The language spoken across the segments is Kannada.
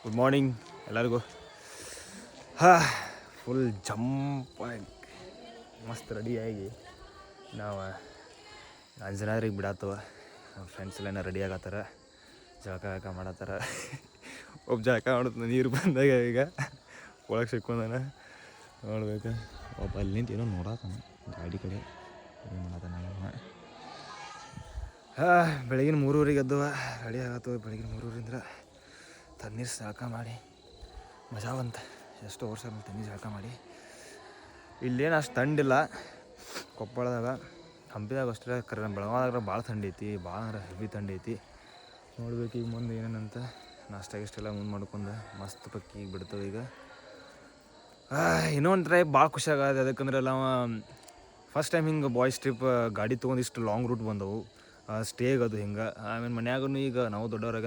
ಗುಡ್ ಮಾರ್ನಿಂಗ್ ಎಲ್ಲರಿಗೂ. ಫುಲ್ ಜಂಪಾಗಿ ಮಸ್ತ್ ರೆಡಿಯಾಗಿ ನಾವು ಅಂಜನಾದ್ರಿಗೆ ಬಿಡತ್ತವ. ನಮ್ಮ ಫ್ರೆಂಡ್ಸ್ ಎಲ್ಲ ರೆಡಿ ಆಗತ್ತಾರ, ಜಳಕ ಮಾಡತ್ತಾರ. ಒಬ್ಬ ಜಳಕ ಮಾಡುತ್ತ ನೀರು ಬಂದಾಗ ಈಗ ಒಳಗೆ ಸಿಕ್ಕೊಂಡಾನ. ನೋಡ್ಬೇಕು ಒಬ್ಬ ಅಲ್ಲಿ ನಿಂತು ಏನೋ ನೋಡತ್ತಾನ ಗಾಡಿ ಕಡೆ ಏನು ಮಾಡತ್ತಾನ. ಬೆಳಗಿನ 3:30 ಎದ್ದವ, ರೆಡಿ ಆಗತ್ತವ. ಬೆಳಗಿನ 3:30 ತಣ್ಣೀರು ಜಳಕ ಮಾಡಿ ಮಜಾ ಬಂತ. ಎಷ್ಟೋ ವರ್ಷ ತಣ್ಣೀರು ಜಳಕ ಮಾಡಿ. ಇಲ್ಲೇನು ಅಷ್ಟು ಥಂಡಿಲ್ಲ ಕೊಪ್ಪಳದಾಗ, ಹಂಪಿದಾಗ ಅಷ್ಟೇ. ಬೆಳಗಾವ್ದಾಗ ಭಾಳ ಥಂಡಿ ಐತಿ, ಭಾಳ ಅಂದ್ರೆ ಹೆವಿ ಥಂಡಿ ಐತಿ. ನೋಡ್ಬೇಕು ಈಗ ಮುಂದೆ ಏನೇನಂತ. ನಾಷ್ಟ ಇಷ್ಟೆಲ್ಲ ಮುಂದೆ ಮಾಡ್ಕೊಂಡು ಮಸ್ತ್ ಪಕ್ಕಿ ಈಗ ಬಿಡ್ತವೆ. ಈಗ ಇನ್ನೊಂದು ಟ್ರೈ ಭಾಳ ಖುಷಿ ಆಗತ್ತೆ. ಅದಕ್ಕಂದ್ರೆ ನಾವು ಫಸ್ಟ್ ಟೈಮ್ ಹಿಂಗೆ ಬಾಯ್ಸ್ ಟ್ರಿಪ್ ಗಾಡಿ ತೊಗೊಂಡು ಇಷ್ಟು ಲಾಂಗ್ ರೂಟ್ ಬಂದವು. ಸ್ಟೇಗೆ ಅದು ಹಿಂಗೆ. ಆಮೇಲೆ ಮನ್ಯಾಗೂ ಈಗ ನಾವು ದೊಡ್ಡವ್ರಾಗ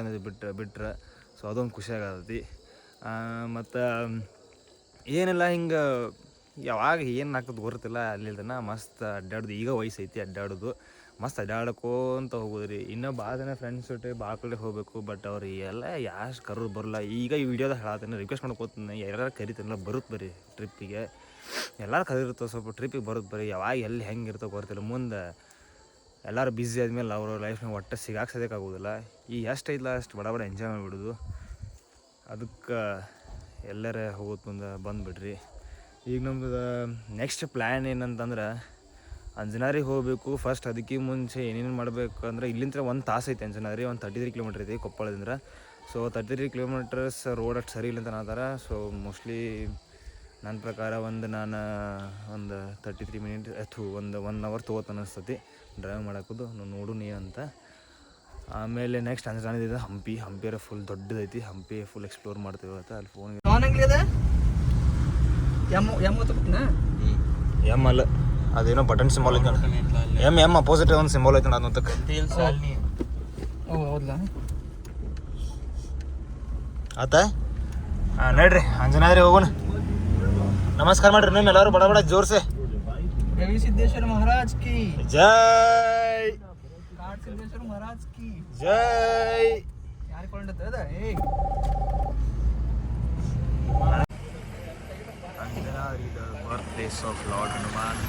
ಬಿಟ್ರೆ ಸೊ ಅದೊಂದು ಖುಷಿ ಆಗತ್ತೈತಿ. ಮತ್ತು ಏನಿಲ್ಲ ಹಿಂಗೆ ಯಾವಾಗ ಏನು ಆಗ್ತದೆ ಗೊತ್ತಿಲ್ಲ. ಅಲ್ಲಿಲ್ದನ ಮಸ್ತ್ ಅಡ್ಡಾಡೋದು. ಈಗ ವಯಸ್ಸು ಐತಿ ಅಡ್ಡಾಡೋದು, ಮಸ್ತ್ ಅಡ್ಡಾಡ್ಕೋತ ಹೋಗೋದು ರೀ. ಇನ್ನೂ ಭಾಳ ಜನ ಫ್ರೆಂಡ್ಸ್ ಜೊತೆ ಭಾಳ ಕಡೆ ಹೋಗಬೇಕು, ಬಟ್ ಅವ್ರು ಎಲ್ಲ ಯಾರು ಕರೋದು ಬರೋಲ್ಲ. ಈಗ ಈ ವಿಡಿಯೋದಾಗ ಹೇಳತ್ತೀನಿ, ರಿಕ್ವೆಸ್ಟ್ ಮಾಡ್ಕೋತೀನಿ, ಯಾರು ಕರಿತಿರಲ್ಲ ಬರುತ್ತೆ ಬರ್ರಿ ಟ್ರಿಪ್ಪಿಗೆ. ಎಲ್ಲರೂ ಕರಿರ್ತವೆ, ಸ್ವಲ್ಪ ಟ್ರಿಪ್ಪಿಗೆ ಬರುತ್ತೆ ಬರ್ರಿ. ಯಾವಾಗ ಎಲ್ಲಿ ಹೆಂಗೆ ಇರ್ತವೆ ಗೊತ್ತಿಲ್ಲ. ಮುಂದೆ ಎಲ್ಲರೂ ಬ್ಯುಸಿ ಆದಮೇಲೆ ಅವ್ರ ಲೈಫ್ನಾಗ ಒಟ್ಟು ಸಿಗಾಕೆ ಸದ್ಯಕ್ಕಾಗೋದಿಲ್ಲ. ಈಗ ಎಷ್ಟು ಐತಲ್ಲ ಅಷ್ಟು ಬಡ ಎಂಜಾಯ್ ಮಾಡಿಬಿಡೋದು. ಅದಕ್ಕೆ ಎಲ್ಲರೇ ಹೋಗೋದು ಮುಂದೆ ಬಂದುಬಿಡ್ರಿ. ಈಗ ನಮ್ದು ನೆಕ್ಸ್ಟ್ ಪ್ಲ್ಯಾನ್ ಏನಂತಂದ್ರೆ ಅಂಜನಾರಿಗೆ ಹೋಗಬೇಕು ಫಸ್ಟ್. ಅದಕ್ಕೆ ಮುಂಚೆ ಏನೇನು ಮಾಡಬೇಕು ಅಂದ್ರೆ, ಇಲ್ಲಿಂದ 1 ತಾಸು ಐತೆ ಅಂಜನಾದ್ರಿ. 33 ಕಿಲೋಮೀಟ್ರ್ ಐತಿ ಕೊಪ್ಪಳದಿಂದ. ಸೊ 33 ಕಿಲೋಮೀಟರ್ಸ್ ರೋಡ್ ಅಷ್ಟು ಸರಿ ಇಲ್ಲ ಅಂತ ಅಂತಾರೆ. ಸೊ ಮೋಸ್ಟ್ಲಿ ನನ್ನ ಪ್ರಕಾರ ಒಂದು 33 ಮಿನಿಟ್ ಒಂದು 1 ಅವರ್ ತೊಗೋತ ಅನ್ನಿಸ್ತತಿ ಡ್ರೈವ್ ಮಾಡೋಕ್ಕದು. ನೋಡು ನೀ ಅಂತ. ಆಮೇಲೆ ನೆಕ್ಸ್ಟ್ ಅಂಜನಾದ್ರಿ ಹಂಪಿಯರ ಫುಲ್ ದೊಡ್ಡದೈತಿ. ಹಂಪಿ ಫುಲ್ ಎಕ್ಸ್ಪ್ಲೋರ್ ಮಾಡ್ತೀವಿ ಅಂತ. ಅಲ್ಲಿ ಫೋನ್ ಎಮ್ ಅಲ್ಲ, ಅದೇನೋ ಬಟನ್ ಸಿಂಬಾಲ್ ಐತೆ. ಎಮ್ ಅಪೋಸಿಟ್ ಒಂದು ಸಿಂಬಾಲ್ ಐತೆ ಅದಕ್ಕೆ. ಆತ ನಡ್ರಿ ಅಂಜನಾದ್ರಿ ಹೋಗೋಣ. ನಮಸ್ಕಾರ ಮಾಡ್ರಿ ನಿಮ್ಮ ಎಲ್ಲರೂ ಬಡ ಜೋರ್ಸೆ. ಸಿದ್ದೇಶ್ವರ ಮಹಾರಾಜ್ ಕಿ ಜೈ, ಸಿದ್ದೇಶ್ವರ ಮಹಾರಾಜ್ ಕಿ ಜೈ. ಯಾರು ಕೊಂಡದ Anjanadri the birth place of lord Hanuman.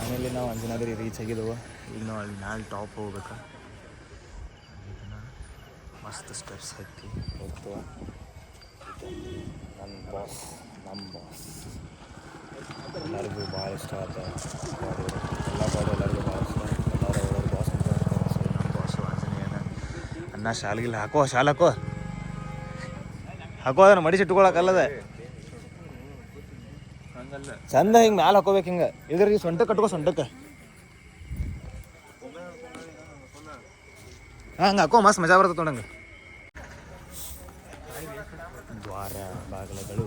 ಆಮೇಲೆ ನಾವು ಅಂಜನಾದ್ರಿ ರೀಚ್ ಆಗಿದ್ದೆವು. ಈಗ ನಾವು ಅಲ್ಲಿ ಮ್ಯಾಲೆ ಟಾಪ್ ಹೋಗ್ಬೇಕು. ಮಸ್ತ್ ಸ್ಟೆಪ್ಸ್ ಹತ್ತಿ ಹೋಗ್ತವೆ. ನಮ್ಮ ಬಾಸ್ ಎಲ್ಲರಿಗೂ ಭಾಳ ಇಷ್ಟ ಆತ. ಎಲ್ಲ ಬಾಡಿ ಎಲ್ಲರಿಗೂ ಭಾಳ ಇಷ್ಟ. ಎಲ್ಲರೂ ಬಾಸ್ ಅಂತ ಹೇಳ್ತಾರೆ. ಸೊ ನಮ್ಮ ಬಾಸು ಆಂಜನೇಯನ. ಅನ್ನ ಶಾಲ್ಗಿಲ್ಲ ಹಾಕೋ, ಶಾಲೆ ಹಾಕೋ ಅದನ್ನು ಮಡಿಸಿಟ್ಕೊಳಕ್ಕಲ್ಲದ ಚಂದ ಹಿಂಗೆ ಮ್ಯಾಲೆ ಹಾಕೋಬೇಕು. ಹಿಂಗೆ ಇದ್ರಿಗೆ ಸೊಂಟ ಕಟ್ಕೋ, ಸೊಂಟಕ್ಕೆ ಹಂಗೆ ಹಾಕೋ, ಮಸ್ತ್ ಮಜಾ ಬರ್ತದೆ ನೋಡಂಗೆ. ದ್ವಾರ ಬಾಗಿಲುಗಳು.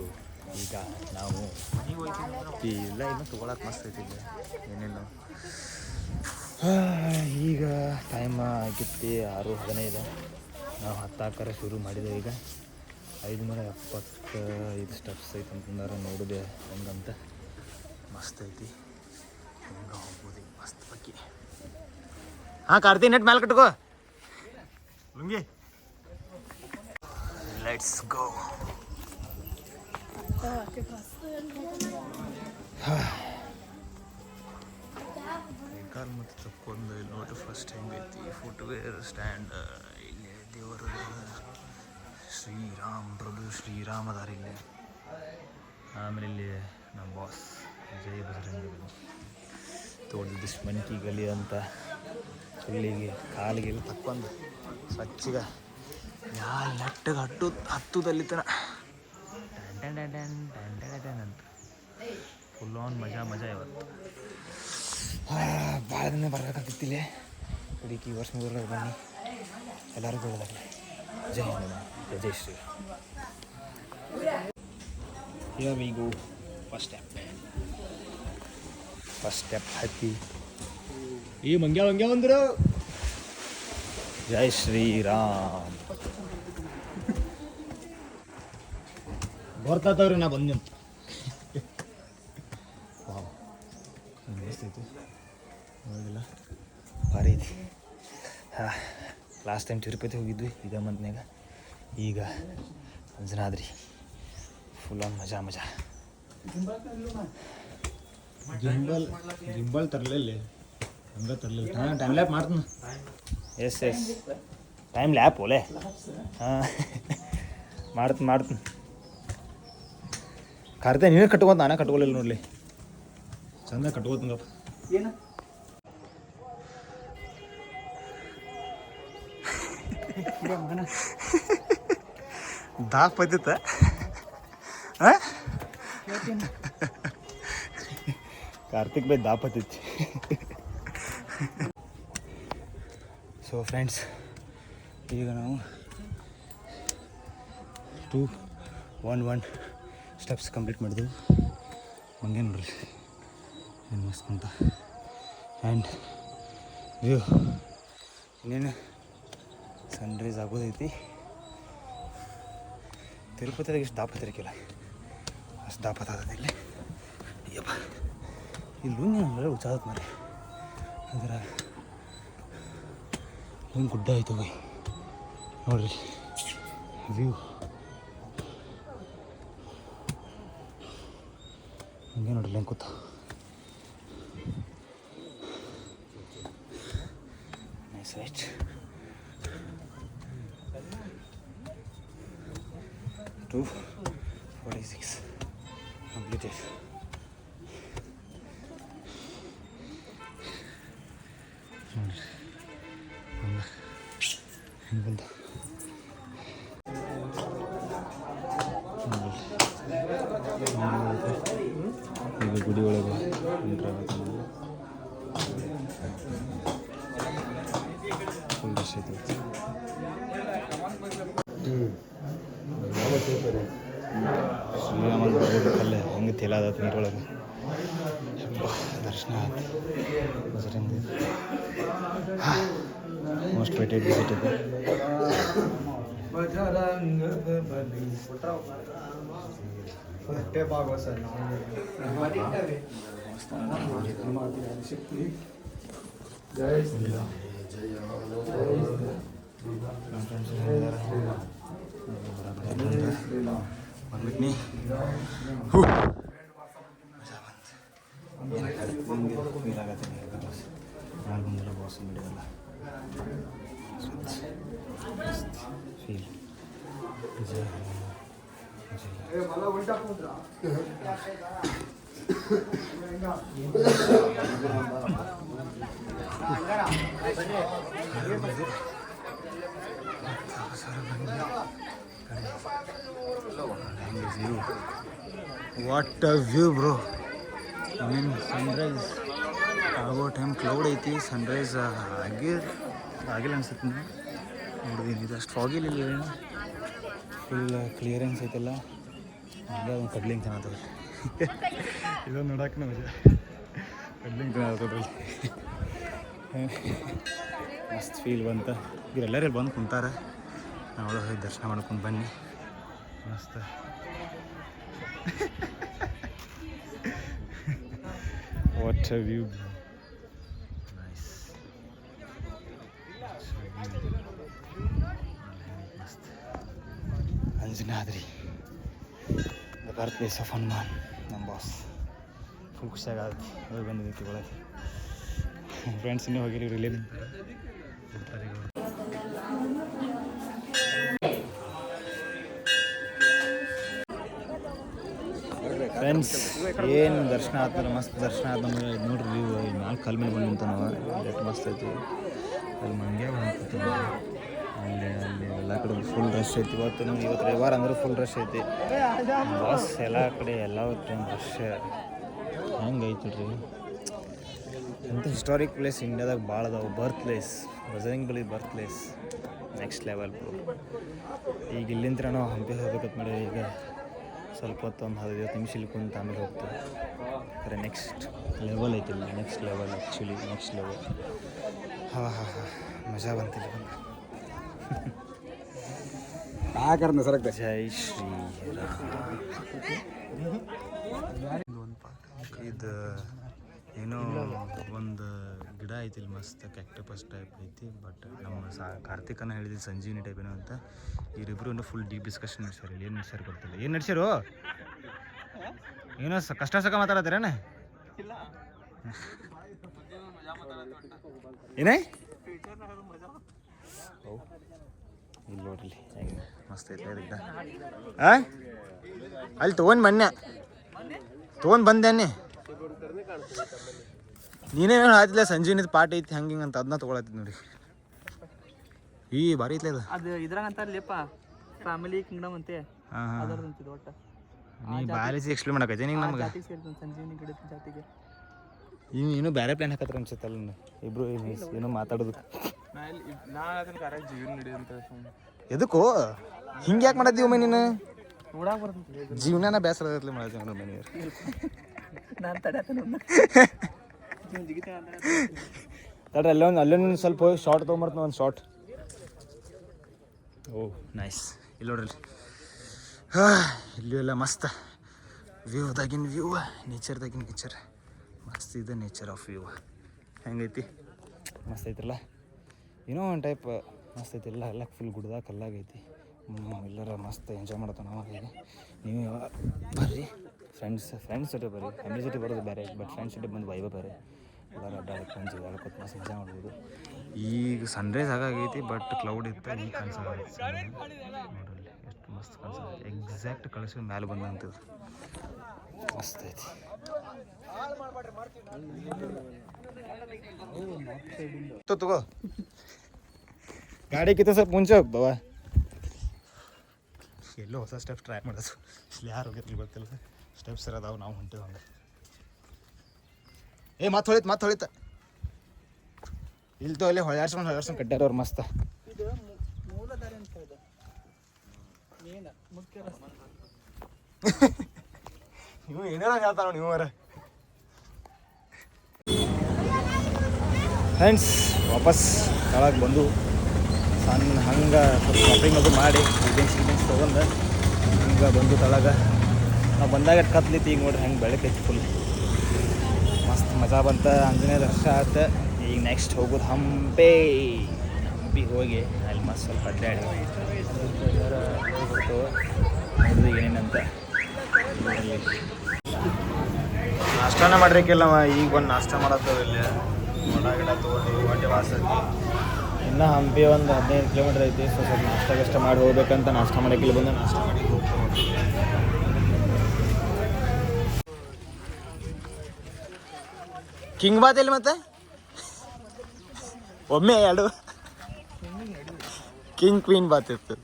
ಈಗ ನಾವು ಇಲ್ಲ ಇನ್ನೂ ತೊಗೊಳಕ್ಕೆ ಮಸ್ತ್ ಐತಿ ಏನೇನು. ಈಗ ಟೈಮ್ ಆಗಿತ್ತು 6:15. ನಾವು ಹತ್ತಾಕರೆ ಶುರು ಮಾಡಿದ್ದೇವೆ. ಈಗ 575 ಸ್ಟೆಪ್ಸ್ ಐತೆ ಅಂತಂದ್ರೆ ನೋಡಿದೆ ಹೆಂಗಂತ. ಮಸ್ತ್ ಐತಿ. ಹೆಂಗೆ ಹೋಗ್ಬೋದು ಈಗ ಮಸ್ತ್ ಬಗ್ಗೆ. ಕಾರ್ತಿ ನೆಟ್ ಮ್ಯಾಲೆ ಕಟ್ಕೋ ಲುಂಗಿ. Let's go. ಕಾಲು ಮತ್ತು ತಕ್ಕೊಂಡು ಇಲ್ಲಿ ನೋಡಿ ಫಸ್ಟ್ ಹೆಂಗೈತಿ. Footwear stand. ಇಲ್ಲಿ ದೇವರು ಪ್ರಭು ಶ್ರೀರಾಮ ಅದಾರ ಇಲ್ಲಿ. ಆಮೇಲೆ ಇಲ್ಲಿ ನಮ್ಮ ಬಾಸ್ ಜೈ ಬಜರಂಗ ತೋಡಿದ್ದು ಮಂಕಿ ಗಲಿ ಅಂತ. ಇಲ್ಲಿಗೆ ಕಾಲಿಗೆಲ್ಲ ತಕ್ಕೊಂಡು ಸ್ವಚ್ಛಗೆ ನೆಟ್ಟಗೆ ಹತ್ತುದಲ್ಲಿತನ ಅಂತ ಫುಲ್ ಆನ್ ಮಜಾ ಇವತ್ತು. ಭಾಳ ದಿನ ಬರ್ಬೇಕಂತಿತ್ತಿಲ್ಲ. ಹುಡುಕಿ ಈ ವರ್ಷ ಮುಗಿದಾಗ ಬನ್ನಿ, ಎಲ್ಲರೂ ಬೀಳದಾಗಲಿ. ಜೈ ಹನುಮಾನ್, ಜೈ Shri. Here we go. First step ಹತ್ತಿ ಈ ಮಂಗ್ಯ ಬಂದರು. ಜೈ ಶ್ರೀರಾಮ್. ಬರ್ತಾವ್ರಿ ನಾ ಬಂದೆ ಅಂತ. ಮಸ್ತೈತಿ ನೋಡಿಲ್ಲ, ಭಾರಿ ಐತಿ. ಲಾಸ್ಟ್ ಟೈಮ್ ತಿರುಪತಿ ಹೋಗಿದ್ವಿ ಇದೇ ಮಂತ್ನ್ಯಾಗ. ಈಗ ಅಂಜನಾದ್ರಿ ಫುಲ್ ಆನ್ ಮಜಾ ಮಜಾ. ಗಿಂಬಲ್ ತರಲಿಲ್ಲ ಹಂಗೆ ತರಲಿಲ್ಲ. ಹಾಂ ಟೈಮ್ ಲ್ಯಾಪ್ ಮಾಡ್ತೀನಿ. ಎಸ್ ಟೈಮ್ ಲ್ಯಾಪ್ ಓಲೆ. ಹಾಂ ಮಾಡ್ತೀನಿ ಕರ್ತೆ ನೀವೇ ಕಟ್ಕೋತ ನಾನೇ ಕಟ್ಕೊಲಿಲ್ಲ ನೋಡಲಿ. ಚಂದ ಕಟ್ಕೋತಂಗಪ್ಪ. ಏನು ದಾಪ್ ಬತ್ತಿತ್ತ ಕಾರ್ತಿಕ್ ಬೈ ದಾಪ್ ಹತ್ತಿತ್ತು. ಸೊ ಫ್ರೆಂಡ್ಸ್, ಈಗ ನಾವು 2-1-1 ಸ್ಟೆಪ್ಸ್ ಕಂಪ್ಲೀಟ್ ಮಾಡಿದೆವು. ಹಂಗೆ ನೋಡ್ರಿ ಏನು ಮಸ್ತ್ ಅಂತ. ಆ್ಯಂಡ್ ವ್ಯೂ ಇನ್ನೇನು ಸನ್ರೈಸ್ ಆಗೋದೈತಿ. ತಿರುಪತಿದಾಗ ಇಷ್ಟು ದಾಪ ತಿರ್ಕಿಲ್ಲ, ಅಷ್ಟು ದಾಪ ಆದದ ಇಲ್ಲಿ. ಅಯ್ಯಪ್ಪ ಇಲ್ಲಿ ಅಂದರೆ ಉಚ್ಚಾದತ್ ಮರಿ ಅಂದ್ರೆ ಒಂದು ಗುಡ್ಡ ಆಯ್ತು ಬೈ ನೋಡ್ರಿ ವ್ಯೂ. ಹಂಗೆ ನೋಡ್ರಿ ಹೆಂಗೆ ಕೂತ ನೈಸ್ ರೈಟ್. 2:46 completed. ಹೆಂಗೆ ಬಂದ ಈಗ ಗುಡಿ ಒಳಗೆ ಫುಲ್ ರಶ್ ಐತೆ. ಶ್ರೀರಾಮ ಬರ್ಬೇಕಲ್ಲೇ ಹೆಂಗೆ ತೇಲಾದತ್ ನೀರೊಳಗೆ. ದರ್ಶನ ಬಜರಂಗ ಮೋಸ್ಟ್ ವೇಟೆಡ್ ವಿಸಿಟ್ ಇದೆ. ಬರ್ಲಿಕ್ಕೆ ಫೀಲ್ ಆಗತ್ತೆ ಯಾರು ಬಂದಿಲ್ಲ ಬಾಸ್ ಬಿಡೋಲ್ಲ feel what a view bro. Mean Sunrise ಆಗೋ ಟೈಮ್ ಕ್ಲೌಡ್ ಐತಿ, ಸನ್ರೈಸ್ ಆಗಿಲ್ಲ ಅನ್ಸುತ್ತೆ. ನೋಡಿದೀನಿ ಇದು ಅಷ್ಟು ಫಾಗಿಲ್ಲ, ಏನು ಫುಲ್ ಕ್ಲಿಯರೆನ್ಸ್ ಐತಲ್ಲ. ಇಲ್ಲ ಒಂದು ಕಡ್ಲಿಂಗ್ ಚೆನ್ನಾಗ್ತದೆ ಇದೊಂದು ನೋಡಕ್ಕೆ ನಮಗೆ ಕಡ್ಲಿಂಗ್ ಚೆನ್ನಾಗ್ತದ್ರಲ್ಲಿ. ಮಸ್ತ್ ಫೀಲ್ ಬಂತ. ಇವರೆಲ್ಲರೂ ಇಲ್ಲಿ ಬಂದು ಕುಂತಾರ. ನಾವು ಹೋಗಿ ದರ್ಶನ ಮಾಡ್ಕೊಂಡು ಬನ್ನಿ. ಮಸ್ತ್ ವಾಟ್ ಅ ವ್ಯೂ. ನೈಸ್ ಮಸ್ತ್. Anjanadri the birth place of Hanuman. ನಮ್ಮ ಬಾಸ್ ಫುಲ್ ಖುಷಿಯಾಗತ್ತೆ ಹೋಗಿ ಬಂದಿದ್ದಕ್ಕೆ ಒಳಗೆ. ಫ್ರೆಂಡ್ಸ್ ಇನ್ನೂ ಹೋಗಿರಿ ರಿಲೇ ಫ್ರೆಂಡ್ಸ್. ಏನು ದರ್ಶನ ಆತಲ್ಲ, ಮಸ್ತ್ ದರ್ಶನ ಆದ ನಮಗೆ. ನೋಡ್ರಿ ವ್ಯೂ ಮ್ಯಾಲೆ ಕಲ್ ಮೇಲೆ ಬಂದು ನಿಂತ ನಾವು ಎಷ್ಟು ಮಸ್ತ್ ಐತಿ. ಅಲ್ಲಿ ಮಂಗ್ಯ ಬಂತು ಅಲ್ಲಿ ಎಲ್ಲ ಕಡೆ ಫುಲ್ ರಶ್ ಐತಿ. ಇವತ್ತು ರವಿವಾರ ಅಂದ್ರೆ ಫುಲ್ ರಶ್ ಐತಿ ಬಾಸ್. ಎಲ್ಲ ಕಡೆ ಎಲ್ಲ ಟೈಮ್ ರಶ್ ಹೆಂಗೆ ಐತಿ ರೀ. ಇಂಥ ಹಿಸ್ಟಾರಿಕ್ ಪ್ಲೇಸ್ ಇಂಡಿಯಾದಾಗ ಭಾಳ ಅದಾವೆ. Birth place Bajrangbali birth place next level bro. ಈಗ ಇಲ್ಲಿಂದ ನಾವು ಹಂಪಿ ಹೋಗ್ಬೇಕಂತ ಮಾಡಿ ಈಗ ಸ್ವಲ್ಪ ಹೊತ್ತು ಒಂದು 15 ನಿಮಿಷ ಇಲ್ಲಿ ಕುಂತು ಆಮೇಲೆ ಹೋಗ್ತೀವಿ. ಖರೆ ನೆಕ್ಸ್ಟ್ ಲೆವೆಲ್ ಐತಿ ಇಲ್ಲಿ. Next level actually next level. ಹಾಂ ಮಜಾ ಬಂತಿಲ್ಲ ಬಂದು. ಜೈ ಶ್ರೀರಾಮ್. ಇದು ಏನೋ ಒಂದು ಗಿಡ ಐತಿ ಇಲ್ಲಿ ಮಸ್ತ್ ಕ್ಯಾಕ್ಟಪಸ್ ಟೈಪ್ ಐತಿ. ಬಟ್ ನಮ್ಮ ಕಾರ್ತಿಕನ ಹೇಳಿದ್ವಿ ಸಂಜೀವಿನಿ ಟೈಪ್ ಏನೋ ಅಂತ. ಇವರಿಬ್ರು ಇನ್ನೂ ಫುಲ್ ಡೀಪ್ ಡಿಸ್ಕಷನ್ ನಡೆಸ್ಯಾರ. ಇಲ್ಲಿ ಏನು ನಡೆಸ್ಯಾರ ಗೊತ್ತಿಲ್ಲ. ಏನು ನಡೆಸ್ಯಾರು? ಏನೋ ಕಷ್ಟ ಸಕ ಮಾತಾಡತ್ತೀರೇನ? ಏನೇ ಇಲ್ಲಿ ನೋಡ್ರಿ ಹೆಂಗೆ ಮಸ್ತ್ ಐತೆ ಗಿಡ. ಹಾಂ ಅಲ್ಲಿ ತೊಗೊಂಡು ಮೊನ್ನೆ ತೊಗೊಂಡು ಬಂದೇನೆ. ನೀನೇ ಹಾತಿಲ್ಲ ಸಂಜೀವಿನಿದ ಪಾಟ್ ಐತಿ ಹಂಗೆ ಹಿಂಗೆ ಅಂತ ಅದನ್ನ ತೊಗೊಳತ್ತಿದ್ ನೋಡಿ. ಈ ಭಾರಿ ಐತ್ಲೆ ಅದು. ಅದು ಇದ್ರಾಗ ಅಂತಾರಲಿಪ್ಪ ಫ್ಯಾಮಿಲಿ ಕಿಂಗ್ಡಮ್ ಅಂತೆ. ಹಾಂ ಹಾಂ ಅದರದಂತಿದ್ದು ಒಟ್ಟು ನೀ ಬಯಾಲಜಿ ಎಕ್ಸ್ಪ್ಲೇನ್ ಮಾಡಕೈತೆ ನಿಂಗೆ ನಮ್ಗೆ. ಜಾತಿಗೆ ಸೇರಿದ ಸಂಜೀವಿನಿ ಗಿಡದ ಜಾತಿಗೆ. ಇನ್ನೂ ಬೇರೆ ಪ್ಲಾನ್ ಹಾಕತ್ರ ಅನ್ಸುತ್ತಲ್ಲ ಇಬ್ರು ಏನೋ ಮಾತಾಡೋದು. ಎದಕ್ಕೋ ಹಿಂಗೆ ಯಾಕೆ ಮಾಡತ್ತೀವಿ ಒಮ್ಮೆ ನೀನು? ನೋಡಾಕ ಬರ್ತೈತಿ ಜೀವನನ ಬೇಸರದಲ್ಲಿ ಮಾಡತ್ತೀವಿ ಒಮ್ಮೆ ನೀರು. ನಾನು ತಡೆಯತ್ತೇನೆ ತಡ್ರಿ ಅಲ್ಲೊಂದು ಸ್ವಲ್ಪ ಹೋಗಿ ಶಾರ್ಟ್ ತೊಗೊಂಬರ್ತೀನಿ ಒಂದು ಶಾರ್ಟ್. ಓ ನೈಸ್. ಇಲ್ಲಿ ನೋಡ್ರಿ ಇಲ್ಲೂ ಎಲ್ಲ ಮಸ್ತ್ ವ್ಯೂದಾಗಿನ ವ್ಯೂ, ನೇಚರ್ದಾಗಿನ ನೇಚರ್ ಮಸ್ತ್ ಇದೆ. ನೇಚರ್ ಆಫ್ ವ್ಯೂ ಹೆಂಗೈತಿ? ಮಸ್ತ್ ಐತ್ರಲ್ಲ. ಏನೋ ಒಂದು ಟೈಪ್ ಮಸ್ತ್ ಐತಿ. ಎಲ್ಲ ಫುಲ್ ಗುಡ್ದಾಗ ಕಲ್ಲಾಗೈತಿ. ಎಲ್ಲರ ಮಸ್ತ್ ಎಂಜಾಯ್ ಮಾಡ್ತಾವೆ. ನಾವು ನೀವು ಬರ್ರಿ ಫ್ರೆಂಡ್ಸ್ ಜೊತೆ ಬರ್ರಿ. ಫ್ಯಾಮಿಲಿ ಜೊತೆ ಬರೋದು ಬೇರೆ, ಬಟ್ ಫ್ರೆಂಡ್ಸ್ ಜೊತೆ ಬಂದು ವೈಬ ಬೇರೆ. ಎಲ್ಲರೂ ಅಡ್ಡಾಡಕ್ಕೆ ಫ್ರೆಂಡ್ಸ್ ಅಡ್ಡಾಡ್ಕೊತ ಮಸ್ತ್ ಮಜಾ ಮಾಡ್ಬೋದು. ಈಗ ಸನ್ರೈಸ್ ಆಗಾಗೈತಿ ಬಟ್ ಕ್ಲೌಡ್ ಇತ್ತು. ಈಗ ಕಾಣಿಸೋದೈತಿ ನೋಡ್ರಿ ಎಷ್ಟು ಮಸ್ತ್ ಕಾಣಿಸೋದೈತಿ. ಎಕ್ಸಾಕ್ಟ್ ಕಳಿಸಿ ಮ್ಯಾಲೆ ಬಂದಂಥದ್ದು ಮಸ್ತ್ ಐತಿ. ತಗೋ ಗಾಡಿ ಕಿತ್ತ ಸ್ವಲ್ಪ ಮುಂಚೆ ಹೋಗ್ಬವ. ಎಲ್ಲೋ ಹೊಸ ಸ್ಟೆಪ್ಸ್ ಟ್ರೈ ಮಾಡೋದು. ಇಲ್ಲಿ ಯಾರು ಹೋಗಿರ್ಲಿ ಗೊತ್ತಿಲ್ಲ. ಸ್ಟೆಪ್ಸ್ ಇರೋದಾವು, ನಾವು ಹೊಂಟೇವು ಹಂಗೆ. ಮತ್ತೆ ಹೊಳಿತ ಇಲ್ಲಿ ಅಲ್ಲೇ ಹೊಳ್ಯಾಡ್ಸ್ಕೊಂಡು ಕಟ್ಟ್ಯಾರ ಅವ್ರು ಮಸ್ತ. ಇದು ಮೂಲದಾರಿ ಅಂತ ಇದೆ. ಮೇನ್ ಮುಖ್ಯ ರಸ್ತೆ. ನೀವು ಏನೇನೋ ಹೇಳ್ತಾರ ನೀವು ಅವರ. ಫ್ರೆಂಡ್ಸ್ ವಾಪಸ್ ಕೆಳಗೆ ಬಂದು ಸಣ್ಣ ಹಂಗೆ ಸ್ವಲ್ಪ ಶಾಪಿಂಗ್ ಅದು ಮಾಡಿ ಡಿಫೆನ್ಸ್ ತೊಗೊಂಡು ಹಂಗೆ ಬಂದು ಕೆಳಗೆ ನಾವು ಬಂದಾಗ ಕತ್ಲಿತ್ತು. ಈಗ ನೋಡ್ರಿ ಹೆಂಗೆ ಬೆಳಕೈತಿ ಫುಲ್ ಮಸ್ತ್ ಮಜಾ ಬಂತ. ಆಂಜನೇಯ ದರ್ಶನ ಆಯ್ತು. ಈಗ ನೆಕ್ಸ್ಟ್ ಹೋಗೋದು ಹಂಪಿಗೆ ಹೋಗಿ ಅಲ್ಲಿ ಮಸ್ತ್ ಸ್ವಲ್ಪ ಅಡ್ಡಾಡಿ ನೋಡಿದ್ವಿ ಏನೇನಂತ. ನಾಷ್ಟಾನ ಮಾಡ್ರಿಕ್ಕಿಲ್ಲ ಈಗ ಬಂದು ನಾಷ್ಟ ಮಾಡತ್ತೇವೆ. ಇಲ್ಲಿ ಗಿಡ ತೊಗೊಂಡು ಹೊಟ್ಟೆ ವಾಸತಿ. ಇನ್ನು ಹಂಪಿ ಒಂದು 15 ಕಿಲೋಮೀಟ್ರ್ ಐತಿ. ಸೊ ಸ್ವಲ್ಪ ನಾಷ್ಟ ಮಾಡಿ ಹೋಗ್ಬೇಕಂತ ನಾಷ್ಟ ಮಾಡೋಕ್ಕಿಲ್ಲ ಬಂದು ನಾಷ್ಟ ಮಾಡಿ ಹೋಗ್ತೀವಿ. ಕಿಂಗ್ ಬಾತ್ ಎಲ್ಲಿ ಮತ್ತೆ ಒಮ್ಮೆ ಎರಡು ಕಿಂಗ್ ಕ್ವೀನ್ ಬಾತ್ ಇತ್ತು.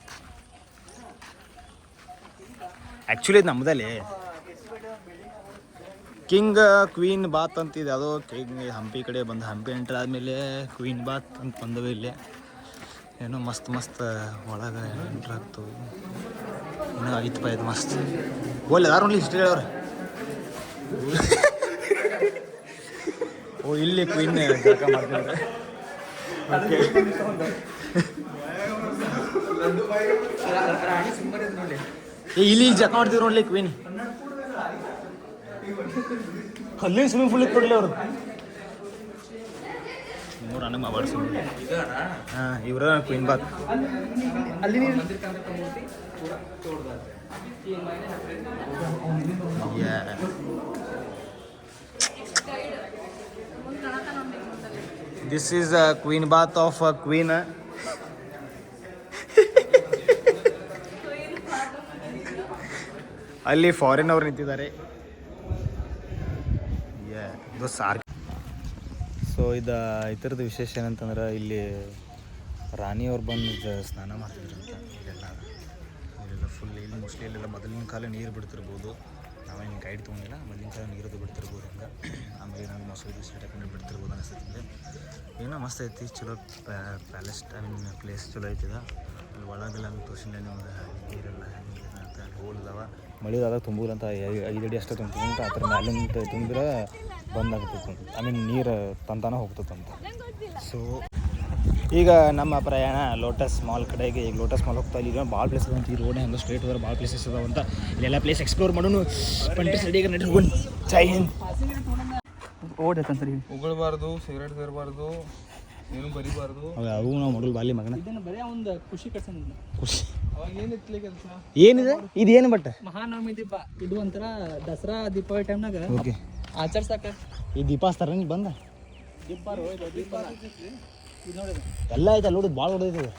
ಆ್ಯಕ್ಚುಲಿ ಇದು ನಮ್ಮದಲ್ಲಿ ಕಿಂಗ್ ಕ್ವೀನ್ ಬಾತ್ ಅಂತಿದೆ. ಅದು ಕಿಂಗ್ ಹಂಪಿ ಕಡೆ ಬಂದು ಹಂಪಿ ಎಂಟ್ರ್ ಆದಮೇಲೆ ಕ್ವೀನ್ ಬಾತ್ ಅಂತ ಬಂದವೆ. ಇಲ್ಲೇ ಏನೋ ಮಸ್ತ್ ಒಳಗೆ ಎಂಟ್ರ್ ಆಗ್ತವೆ. ಇನ್ನೂ ಐತಪ್ಪ ಇದು ಮಸ್ತ್. ಓಲ್ ಯಾರು ಓನ್ಲಿ ಹಿಸ್ಟ್ರಿ ಹೇಳೋರು. ಓ ಇಲ್ಲಿ ಕ್ವೀನ್ ಜಾಗ ಮಾಡ್ತಿದ್ದಾರೆ. ಓಕೆ ಇಲ್ಲಿ ಜಕ ಮಾಡ್ತಿದ್ರು ನೋಡ್ಲಿ ಕ್ವೀನ್. ಅಲ್ಲಿನ ಸ್ವಿಮ್ಮಿಂಗ್ ಪೂಲ್ ಇತ್ತು ನೋಡ್ಲಿ ಅವರು. ಮೂರು ನನಗೆ ಮಾತಾಡಿ ಹಾಂ ಇವ್ರ ಕ್ವೀನ್ ಬಾತ್. ಅಲ್ಲಿ this is queen bath of queen. ಅಲ್ಲಿ ಫಾರಿನ್ ಅವ್ರು ನಿಂತಿದ್ದಾರೆ. ಇದು ಸಾರ್. ಸೊ ಇದರದ್ದು ವಿಶೇಷ ಏನಂತಂದ್ರೆ ಇಲ್ಲಿ ರಾಣಿಯವ್ರು ಬಂದು ಸ್ನಾನ ಮಾಡ್ತಿದ್ರು ಅಂತ. ಇಲ್ಲೆಲ್ಲ ಫುಲ್ ಇಲ್ಲಿ ಮೋಸ್ಟ್ಲಿ ಇಲ್ಲೆಲ್ಲ ಮೊದಲಿನ ಕಾಲ ನೀರು ಬಿಡ್ತಿರ್ಬೋದು. ನಾವೇನು ಗೈಡ್ ತೊಗೊಂಡಿಲ್ಲ. ಮೊದಲಿನ ಕಾಲ ನೀರದು ಬಿಡ್ತಿರ್ಬೋದು. ಹಂಗೆ ಆಮೇಲೆ ನಂಗೆ ಮೊಸರು ಹಾಕೊಂಡು ಬಿಡ್ತಿರ್ಬೋದು ಅನಿಸ್ತೈತಿ. ಏನೋ ಮಸ್ತ್ ಐತಿ. ಚಲೋ ಪ್ಯಾಲೇಸ್ ಪ್ಲೇಸ್ ಚಲೋ ಐತಿದ. ಅಲ್ಲಿ ಒಳಗೆಲ್ಲ ತೋರಿಸಿಲ್ಲ ನಿಮ್ಗೆ ನೀರೆಲ್ಲ ಹೆಂಗೆ ಅಂತ. ಅಲ್ಲಿ ಹೋಲ್ದವ ಮಳೆದಾಗ ತುಂಬಿಲ್ಲ ಅಂತ 5 ಅಡಿ ಅಷ್ಟೇ ತುಂಬಿದಂತ. ಆ ಥರ ಮ್ಯಾಲಿಂದ ತುಂಬಿದ್ರೆ ಬಂದಾಗ್ತೈತೆ. ನೀರು ತಂತಾನೆ ಹೋಗ್ತದಂತ. ಸೊ ಈಗ ನಮ್ಮ ಪ್ರಯಾಣ ಲೋಟಸ್ ಮಾಲ್ ಕಡೆಗೆ. ಈಗ ಲೋಟಸ್ ಮಾಲ್ ಹೋಗ್ತಾ ಇಲ್ಲಿ ಭಾಳ ಪ್ಲೇಸ್ ಅದಂತ. ಈ ರೋಡ್ ಹೆಂಗೆ ಸ್ಟ್ರೇಟ್ ಹೋದ್ರೆ ಭಾಳ ಪ್ಲೇಸಸ್ ಅದಾವಂತ. ಇಲ್ಲೆಲ್ಲ ಪ್ಲೇಸ್ ಎಕ್ಸ್ಪ್ಲೋರ್ ಮಾಡೋನು. 20 ಸೈಡಿಗೆ ನಡಿ ಹೋಗೋಣ. ಜೈ ಹಿಂದ್. ಓಡೈತಂತ ಸರಿ ಉಗುಳಬಾರ್ದು, ಸಿಗರೇಟ್ ಸೇರಬಾರ್ದು, ಏನು ಬರಿಬಾರ್ದು. ಅವು ನಾವು ಮೊದಲು ಬಾಲಿ ಮಗನ ಇದನ್ನು ಬರೀ ಒಂದು ಖುಷಿ ಕಟ್ಸ ಖುಷಿ ಅವಾಗ ಏನಿತ್ತಲೇ ಕೆಲಸ? ಏನಿದೆ ಇದೇನು ಬಟ್ ಮಹಾನವಮಿ ದೀಪ ಇದು ಒಂಥರ ದಸರಾ ದೀಪಾವಳಿ ಟೈಮ್ನಾಗ ಓಕೆ ಆಚರ್ಸಕ್ಕೆ ಈ ದೀಪ ಹಚ್ತಾರ ನೀ ಬಂದ ದೀಪ ದೀಪ ಇದು ನೋಡಿ ಎಲ್ಲ ಐತೆ ಅಲ್ಲಿ ಭಾಳ ಹೊಡೆದೈತೆ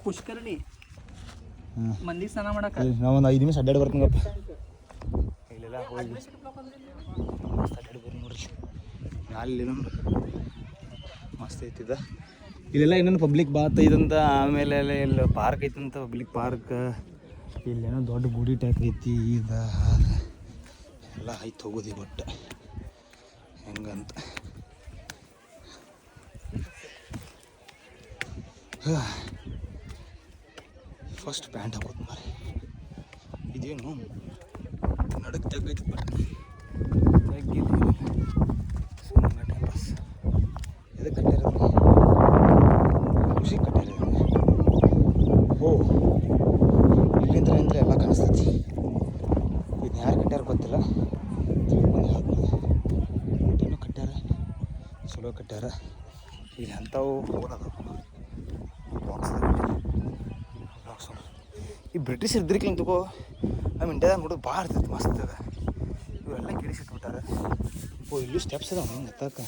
ಪುಷ್ಕರಣಿ ಹ್ಞೂ ಮಂದಿ ಸ್ನಾನ ಮಾಡಕ್ಕೆ ನಾವು ಒಂದು 5 ನಿಮಿಷ ಅಡ್ಡಾಡಿ ಬರ್ತೀನಪ್ಪ ಇಲ್ಲೆಲ್ಲ ಹೋಗಿ ಮಸ್ತ್ ಅಡ್ಡಾಡಿ ಬರ್ರಿ ನೋಡ್ರಿ ಅಲ್ಲಿ ಮಸ್ತ್ ಐತಿದ ಇಲ್ಲೆಲ್ಲ ಇನ್ನೊಂದು ಪಬ್ಲಿಕ್ ಬಾತ್ ಐತಂತ ಆಮೇಲೆ ಇಲ್ಲಿ ಪಾರ್ಕ್ ಐತಂತ ಪಬ್ಲಿಕ್ ಪಾರ್ಕ್ ಇಲ್ಲೇನೋ ದೊಡ್ಡ ಗುಡಿ ಟೈಪ್ ಐತಿ ಇದ ಎಲ್ಲ ಐತೆ ಹೋಗೋದಿ ಬಟ್ ಹೆಂಗಂತ ಫಸ್ಟ್ ಪ್ಯಾಂಟ್ ಹಾಕೋದು ಮಾರೆ ಇದೇನು ನಡಕ್ ತೆಗೈತಿ ಬಟ್ ತೆಗ್ಗಿಲ್ಲ ಸುಮ್ಮನೆ ಟೈಮ್ ಪಾಸ್ ಎದಕ್ಕೆ ಕಟ್ಟಿರೋದು ಖುಷಿ ಕಟ್ಟಿರೋದು ಓ ಇಲ್ಲಿಂದ ಅಂದರೆ ಎಲ್ಲ ಕಾಣಿಸ್ತೈತಿ ಇದನ್ನ ಯಾರು ಕಟ್ಟ್ಯಾರ ಗೊತ್ತಿಲ್ಲ ತಿಳ್ಕೊಂಡು ಹೇಳ್ತೀನಿ ಏನೋ ಕಟ್ಟ್ಯಾರ ಚಲೋ ಕಟ್ಟ್ಯಾರ ಇಲ್ಲಿ ಅಂಥವು ಹೋಗೋದು ಬಾಕ್ಸ್ ಈ ಬ್ರಿಟಿಷ್ ಇದ್ರಿಕ್ಲಿಂಗ್ ತಗೋ ನಮ್ಮ ಇಂಡಿಯಾದಾಗ ನೋಡೋದು ಭಾಳ ಇರ್ತೈತಿ ಮಸ್ತ್ ಅದ ಇವೆಲ್ಲ ಗಿಡಿಸಿಟ್ಬಿಟ್ಟಾರೆ ಓ ಇಲ್ಲೂ ಸ್ಟೆಪ್ಸ್ ಅದಾವ ಹಿಂಗೆ ಹತ್ತಕ್ಕೆ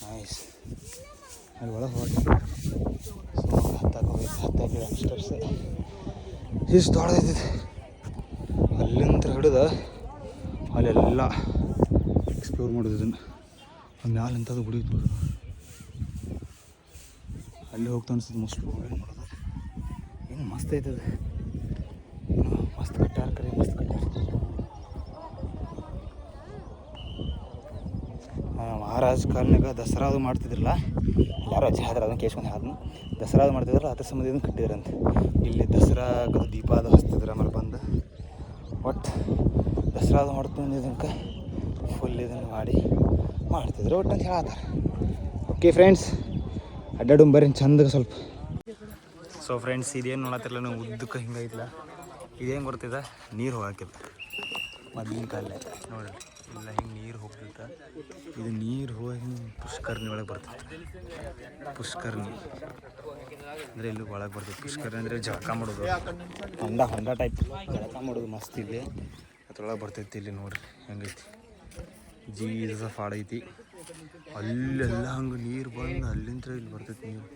ನೈಸ್ ಅಲ್ಲಿ ಒಳಗೆ ಹೋಗಿ ಸೊ ಹತ್ತಕ್ಕೆ ಸ್ಟೆಪ್ಸ್ ಇಷ್ಟು ದೊಡ್ಡದೈತಿ ಅಲ್ಲಿಂದ ಹಿಡಿದು ಅಲ್ಲೆಲ್ಲ ಎಕ್ಸ್ಪ್ಲೋರ್ ಮಾಡೋದು ಇದನ್ನು ಮ್ಯಾಲೆ ಇಂಥದ್ದು ಗುಡಿ ಇತ್ತು ಅಲ್ಲಿ ಹೋಗ್ತಾ ಅನ್ಸುತ್ತೆ ಮೋಸ್ಟ್ ಮಾಡೋದು ಏನು ಮಸ್ತ್ ಐತದ ಮಸ್ತ್ ಕಟ್ಟಾರ ಕರೆ ಮಸ್ತ್ ಕಟ್ಟಾರ ಮಹಾರಾಜ ಕಾಲನಾಗ ದಸರಾ ಅದು ಮಾಡ್ತಿದ್ರಲ್ಲ ಎಲ್ಲರೂ ಅಜ್ಜಿ ಆದ್ರೆ ಅದನ್ನು ಕೇಸ್ಕೊಂಡು ಅದನ್ನು ದಸರಾ ಅದು ಮಾಡ್ತಿದ್ರಲ್ಲ ಅದ್ರ ಸಂಬಂಧ ಇದನ್ನು ಕಟ್ಟಿದ್ರಂತೆ ಇಲ್ಲಿ ದಸರಾ ದೀಪ ಅದು ಹಚ್ತಿದ್ರು ಆಮೇಲೆ ಬಂದು ಒಟ್ಟು ದಸರಾ ಅದು ಮಾಡ್ಕೊಂಡು ಇದಕ್ಕೆ ಫುಲ್ ಇದನ್ನು ಮಾಡ್ತಿದ್ರು ಒಟ್ಟು ಅಂತ ಹೇಳತ್ತಾರೆ ಓಕೆ ಫ್ರೆಂಡ್ಸ್ ಅಡ್ಡಾಡು ಬರ್ರಿ ಚಂದ ಸ್ವಲ್ಪ ಸೊ ಫ್ರೆಂಡ್ಸ್ ಇದೇನು ನೋಡತ್ತಿರಲ್ಲ ನೀವು ಉದ್ದಕ್ಕೆ ಹಿಂಗೈತಿಲ್ಲ ಇದೇನು ಬರ್ತಿದೆ ನೀರು ಹೋಗಾಕಿಲ್ಲ ಮೊದಲಿನ ಕಾಲ ನೋಡಿ ಇಲ್ಲ ಹಿಂಗೆ ನೀರು ಹೋಗ್ತಿತ್ತು ಇದು ನೀರು ಹೋಗಿ ಹಿಂಗೆ ಪುಷ್ಕರ್ಣಿ ಒಳಗೆ ಬರ್ತೈತೆ ಪುಷ್ಕರ್ಣಿ ಅಂದರೆ ಇಲ್ಲಿ ಒಳಗೆ ಬರ್ತೈತೆ ಪುಷ್ಕರ್ಣಿ ಅಂದರೆ ಜಳಕ ಮಾಡೋದು ಹೊಂಡ ಟೈಪ್ ಜಳಕ ಮಾಡೋದು ಮಸ್ತ್ ಇಲ್ಲಿ ಅದ್ರೊಳಗೆ ಬರ್ತೈತಿ ಇಲ್ಲಿ ನೋಡ್ರಿ ಹೆಂಗೈತಿ ಜೀಸ ಫಾಡೈತಿ ಅಲ್ಲೆಲ್ಲ ಹಂಗೆ ನೀರು ಬಂದು ಅಲ್ಲಿಂದ ಇಲ್ಲಿ ಬರ್ತೈತಿ ನೀರು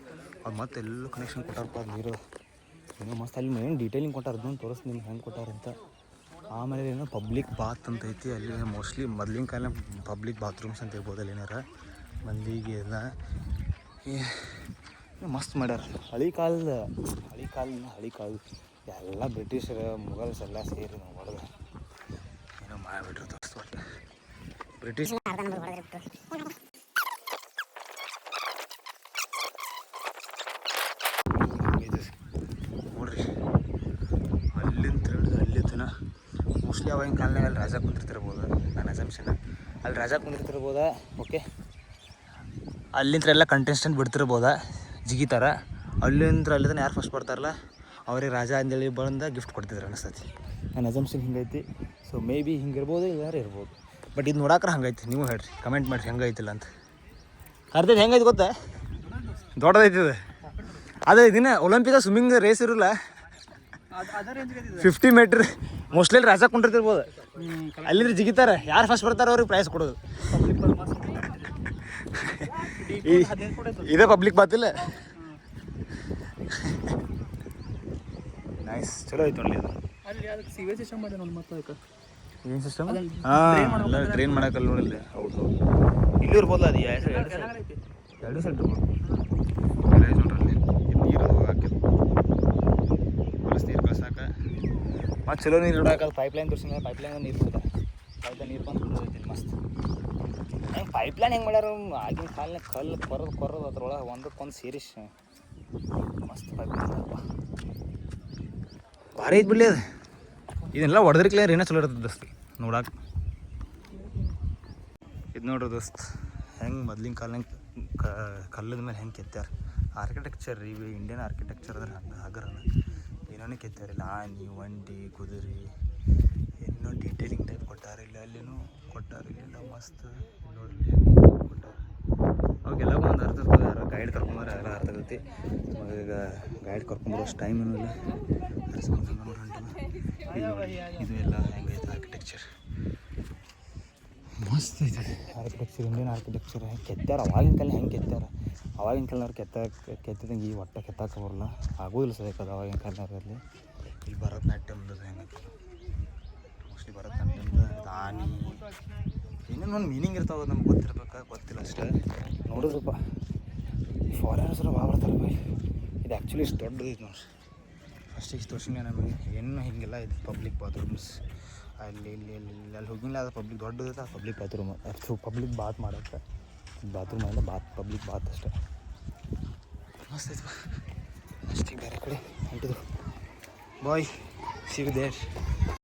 ಅದು ಮತ್ತೆ ಎಲ್ಲ ಕನೆಕ್ಷನ್ ಕೊಟ್ಟಾರಪ್ಪ ಅದು ನೀರು ಏನೋ ಮಸ್ತ್ ಅಲ್ಲಿ ಏನು ಡೀಟೇಲಿಂಗ್ ಕೊಟ್ಟಾರ ಅದನ್ನು ತೋರಿಸ್ ನಿಮ್ಗೆ ಹೆಂಗೆ ಕೊಟ್ಟಾರಂತ ಆಮೇಲೆ ಏನೋ ಪಬ್ಲಿಕ್ ಬಾತ್ ಅಂತ ಐತಿ ಅಲ್ಲಿ ಮೋಸ್ಟ್ಲಿ ಮೊದ್ಲಿನ ಕಾಲ ಪಬ್ಲಿಕ್ ಬಾತ್ರೂಮ್ಸ್ ಅಂತ ಇರ್ಬೋದು ಅಲ್ಲಿ ಏನಾರ ಮಂದಿಗೆ ಎಲ್ಲ ಮಸ್ತ್ ಮಾಡ್ಯಾರ ಹಳಿ ಕಾಲದ ಎಲ್ಲ ಬ್ರಿಟಿಷರು ಮುಗಲ್ಸ್ ಎಲ್ಲ ಸೇರಿ ನಾವು ಹೊಡೆದ ಏನೋ ಮಾಡಿಬಿಟ್ರು ದೋಸ್ತ ಒಟ್ಟು ಬ್ರಿಟಿಷ್ ನೋಡ್ರಿ ಅಲ್ಲಿಂದ ಹಿಡಿದು ಅಲ್ಲಿ ತನ ಮೋಸ್ಟ್ಲಿ ಅವಾಗಿನ ಕಾಲನಾಗ ಅಲ್ಲಿ ರಾಜ ಕುಂತಿರ್ತಿರ್ಬೋದು ನನ್ನ ಅಸಂಪ್ಷನ್ ಅಲ್ಲಿ ರಾಜ ಕುಂತಿರ್ತಿರ್ಬೋದಾ ಓಕೆ ಅಲ್ಲಿಂದ ಎಲ್ಲ ಕಂಟೆಸ್ಟೆಂಟ್ ಬಿಡ್ತಿರ್ಬೋದಾ ಜಿಗಿತಾರ ಅಲ್ಲಿಂದ ಅಲ್ಲಿ ಯಾರು ಫಸ್ಟ್ ಬರ್ತಾರಲ್ಲ ಅವ್ರಿಗೆ ರಾಜ ಅಂದೇಳಿ ಬಂದ ಗಿಫ್ಟ್ ಕೊಡ್ತಿದ್ರು ಅನಿಸ್ತೈತಿ ನನ್ನ ಅಸಂಪ್ಷನ್ ಹಿಂಗೈತಿ ಸೊ ಮೇ ಬಿ ಹಿಂಗಿರ್ಬೋದು ಯಾರು ಇರ್ಬೋದು ಬಟ್ ಇದು ನೋಡಾಕ್ರೆ ಹಂಗೈತಿ ನೀವು ಹೇಳ್ರಿ ಕಮೆಂಟ್ ಮಾಡಿರಿ ಹೆಂಗೈತಿಲ್ಲ ಅಂತ ಅರ್ಧೈತಿ ಹೆಂಗೈತಿ ಗೊತ್ತಾ ದೊಡ್ಡದೈತಿದೆ ಅದೇ ದಿನ ಒಲಿಂಪಿಕ್ ಸ್ವಿಮ್ಮಿಂಗ್ ರೇಸ್ ಇರಲ್ಲ 50 ಮೀಟ್ರ್ ಮೋಸ್ಟ್ಲಿ ರಾಜ ಕುಂಡಿರ್ತಿರ್ಬೋದು ಅಲ್ಲಿಂದ್ರೆ ಜಿಗಿತಾರೆ ಯಾರು ಫಸ್ಟ್ ಬರ್ತಾರೆ ಅವ್ರಿಗೆ ಪ್ರೈಸ್ ಕೊಡೋದು ಇದೇ ಪಬ್ಲಿಕ್ ಬಾತಿಲ್ಲ ನೈಸ್ ಚಲೋ ಐತೆ ನೋಡಿ ಅದು ಏನು ಸಿಸ್ಟಮ್ ಹಾಂ ಎಲ್ಲ ಟ್ರೈನ್ ಮಾಡೋಕ್ಕಲ್ಲ ನೋಡಿಲ್ಲ ಹೌದು ಇಲ್ಲಿ ಇರ್ಬೋದಲ್ಲ ಅದು ಎರಡು ಸೈಡ್ ಇರ್ಬೋದು ನೋಡ್ರಲ್ಲಿ ನೀರು ಹಾಕಿದ್ದು ಹೊಲಸ್ ನೀರು ಕಳ್ಸಾಕ ಮತ್ತು ಚಲೋ ನೀರು ಇಡೋಕೆ ಪೈಪ್ಲೈನ್ ತೋರಿಸಿದ ಪೈಪ್ಲೈನ್ ನೀರು ಬಿಡ್ತಾರೆ ಪೈಪ್ಲೈನ್ ನೀರು ಬಂದು ಬಿಡ್ತೈತಿ ಮಸ್ತ್ ಹೆಂಗೆ ಪೈಪ್ಲೈನ್ ಹೆಂಗೆ ಮಾಡ್ಯಾರ ಆಗಿನ ಕಾಲನಾಗ ಕಲ್ಲು ಕೊರೋದು ಅದ್ರೊಳಗೆ ಒಂದಕ್ಕೊಂದು ಸೇರಿಸ್ ಮಸ್ತ್ ಪೈಪ್ಲೈನ್ ಅಪ್ಪ ಭಾರಿ ಐತೆ ಬಿಡ್ಲಿ ಅದು ಇದನ್ನೆಲ್ಲ ಹೊಡೆದ್ರಿಕ್ಲೆ ಏನೋ ಚಲೋ ಇರ್ತದೆ ದೋಸ್ತ್ ನೋಡಕ್ಕೆ ಇದು ನೋಡ್ರಿ ದೋಸ್ತ್ ಹೆಂಗೆ ಮೊದ್ಲಿನ ಕಾಲನಾಗ ಕಲ್ಲದ ಮೇಲೆ ಹೆಂಗೆ ಕೆತ್ತಾರ ಆರ್ಕಿಟೆಕ್ಚರ್ ಇವು ಇಂಡಿಯನ್ ಆರ್ಕಿಟೆಕ್ಚರ್ ಅಂದ್ರೆ ಹಂಗೆ ಹಗರನ ಏನೋ ಕೆತ್ತಾರಿಲ್ಲ ಆನೆ ಒಂಟಿ ಕುದುರೆ ಏನೋ ಡೀಟೇಲಿಂಗ್ ಟೈಪ್ ಕೊಟ್ಟಾರೆ ಇಲ್ಲ ಅಲ್ಲಿನೂ ಕೊಟ್ಟಾರೆ ಇಲ್ಲೆಲ್ಲ ಮಸ್ತ್ ನೋಡಿ ಕೊಟ್ಟಾರೆ ಅವಾಗೆಲ್ಲ ಒಂದು ಅರ್ಥ ಇರ್ತದೆ ಯಾರು ಗೈಡ್ ಕರ್ಕೊಂಡ್ರೆ ಎಲ್ಲ ಅರ್ಥ ಆಗೈತಿ ಈಗ ಗೈಡ್ ಕರ್ಕೊಂಡ್ಬರೋಷ್ಟು ಟೈಮ್ ಏನೂ ಇಲ್ಲ ಇದು ಎಲ್ಲ ಹೆಂಗೈತೆ ಆರ್ಕಿಟೆಕ್ಚರ್ ಮಸ್ತ್ ಐತೆ ಆರ್ಕಿಟೆಕ್ಚರ್ ಇಂಡಿಯನ್ ಆರ್ಕಿಟೆಕ್ಚರ್ ಕೆತ್ತಾರ ಅವಾಗಿನ ಕಾಲ ಹೆಂಗೆ ಕೆತ್ತಾರ ಅವಾಗಿನ ಕಾಲನವ್ರು ಕೆತ್ತಿದಂಗೆ ಈ ಒಟ್ಟು ಕೆತ್ತಾಕ ಬರಲ್ಲ ಆಗೋದಿಲ್ಲ ಸದ್ಯಕ್ಕೆ ಅವಾಗಿನ ಕಾಲದಲ್ಲಿ ಇಲ್ಲಿ ಭರತನಾಟ್ಯಮ್ದು ಹೆಂಗೈತೆ ಮೋಸ್ಟ್ಲಿ ಭರತನಾಟ್ಯಮ್ದು ಆನೆ ಏನೇನು ಒಂದು ಮೀನಿಂಗ್ ಇರ್ತಾವೆ ನಮ್ಗೆ ಗೊತ್ತಿಲ್ಲ ಅಷ್ಟೇ ನೋಡಿದ್ರಪ್ಪ ಈ ಫಾರಿನರ್ಸ್ ಭಾಳ ಬರ್ತಾರೆ ಬೈ ಇದು ಆ್ಯಕ್ಚುಲಿ ಇಷ್ಟು ದೊಡ್ಡದೈತೆ ನೋಡ್ರಿ ಫಸ್ಟ್ ಇಷ್ಟು ವರ್ಷನೇ ನಮಗೆ ಏನು ಹಿಂಗೆಲ್ಲ ಇದು ಪಬ್ಲಿಕ್ ಬಾತ್ರೂಮ್ಸ್ ಅಲ್ಲಿ ಹೋಗಿಲ್ಲ ಅದು ಪಬ್ಲಿಕ್ ದೊಡ್ಡದೈತೆ ಪಬ್ಲಿಕ್ ಬಾತ್ರೂಮ್ ಅದು ಪಬ್ಲಿಕ್ ಬಾತ್ ಮಾಡೋಕ್ಕೆ ಬಾತ್ರೂಮ್ ಎಲ್ಲ ಪಬ್ಲಿಕ್ ಬಾತ್ ಅಷ್ಟೇ ಮಸ್ತ್ ಐತೆ ಅಷ್ಟೇ ಬೇರೆ ಕಡೆ ಹೊಂಟಿದ್ರು ಬಾಯ್ ಸಿಗು ದೇರ್